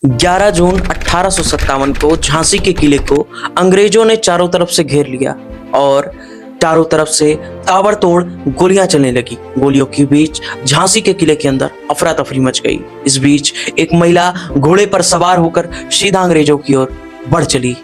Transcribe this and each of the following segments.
11 जून 1857 को झांसी के किले को अंग्रेजों ने चारों तरफ से घेर लिया और चारों तरफ से ताबड़तोड़ गोलियां चलने लगी। गोलियों के बीच झांसी के किले के अंदर अफरा तफरी मच गई। इस बीच एक महिला घोड़े पर सवार होकर सीधा अंग्रेजों की ओर बढ़ चली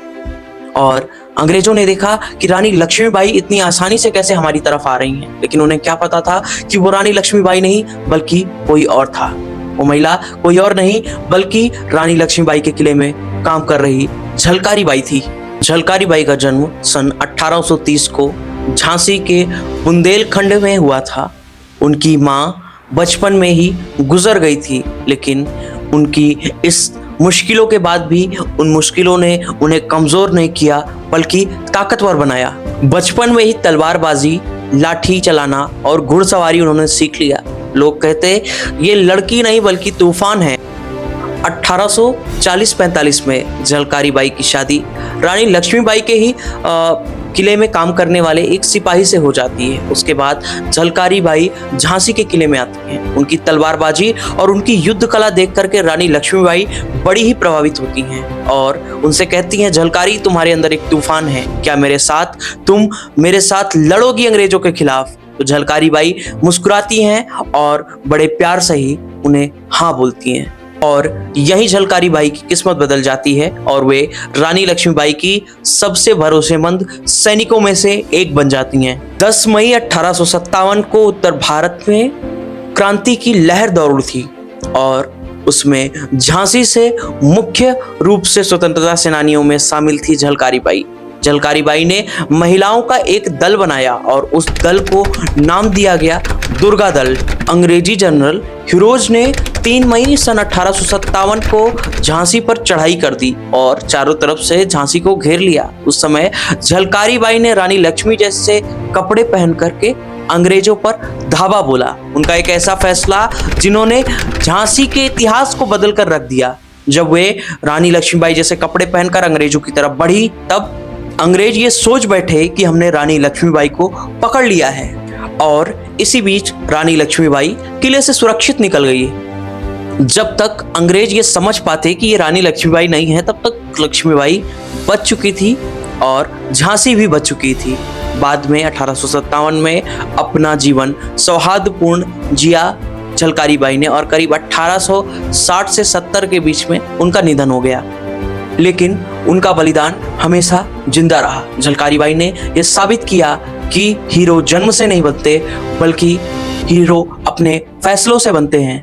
और अंग्रेजों ने देखा कि रानी लक्ष्मीबाई इतनी आसानी से कैसे हमारी तरफ आ रही हैं, लेकिन उन्हें क्या पता था कि वो रानी लक्ष्मीबाई नहीं बल्कि कोई और था। वो महिला कोई और नहीं बल्कि रानी लक्ष्मीबाई के किले में काम कर रही झलकारी बाई थी। झलकारी बाई का जन्म सन 1830 को झांसी के बुंदेलखंड में हुआ था। उनकी माँ बचपन में ही गुजर गई थी, लेकिन उनकी इस मुश्किलों के बाद भी उन मुश्किलों ने उन्हें कमजोर नहीं किया बल्कि ताकतवर बनाया। बचपन में ही तलवारबाजी, लाठी चलाना और घुड़सवारी उन्होंने सीख लिया। लोग कहते ये लड़की नहीं बल्कि तूफान है। 1840-45 में झलकारी बाई की शादी रानी लक्ष्मीबाई के ही किले में काम करने वाले एक सिपाही से हो जाती है। उसके बाद झलकारी बाई झांसी के किले में आती हैं। उनकी तलवारबाजी और उनकी युद्ध कला देख करके रानी लक्ष्मीबाई बड़ी ही प्रभावित होती हैं और उनसे कहती हैं, झलकारी तुम्हारे अंदर एक तूफान है, क्या तुम मेरे साथ लड़ोगी अंग्रेजों के खिलाफ? तो झलकारी बाई मुस्कुराती हैं और बड़े प्यार से ही उन्हें हाँ बोलती हैं और यही झलकारी बाई की किस्मत बदल जाती है और वे रानी लक्ष्मीबाई की सबसे भरोसेमंद सैनिकों में से एक बन जाती हैं। 10 मई 1857 को उत्तर भारत में क्रांति की लहर दौड़ उठी और उसमें झांसी से मुख्य रूप से स्वतंत्रता सेनानियों में शामिल थी झलकारी बाई। झलकारी बाई ने महिलाओं का एक दल बनाया और उस दल को नाम दिया गया दुर्गा दल। अंग्रेजी जनरल हिरोज ने 3 मई सन 1857 को झांसी पर चढ़ाई कर दी और चारों तरफ से झांसी को घेर लिया। उस समय झलकारी बाई ने रानी लक्ष्मी जैसे कपड़े पहन करके अंग्रेजों पर धावा बोला। उनका एक ऐसा फैसला जिन्होंने झांसी के इतिहास को बदल कर रख दिया। जब वे रानी लक्ष्मीबाई जैसे कपड़े पहनकर अंग्रेजों की तरफ बढ़ी, तब अंग्रेज ये सोच बैठे कि हमने रानी लक्ष्मीबाई को पकड़ लिया है और इसी बीच रानी लक्ष्मीबाई किले से सुरक्षित निकल गई। जब तक अंग्रेज ये समझ पाते कि ये रानी लक्ष्मीबाई नहीं है, तब तक लक्ष्मीबाई बच चुकी थी और झांसी भी बच चुकी थी। बाद में 1857 में अपना जीवन सौहार्दपूर्ण जिया झलकारी बाई ने और करीब 1860 से 70 के बीच में उनका निधन हो गया, लेकिन उनका बलिदान हमेशा जिंदा रहा। झलकारी बाई ने यह साबित किया कि हीरो जन्म से नहीं बनते बल्कि हीरो अपने फैसलों से बनते हैं।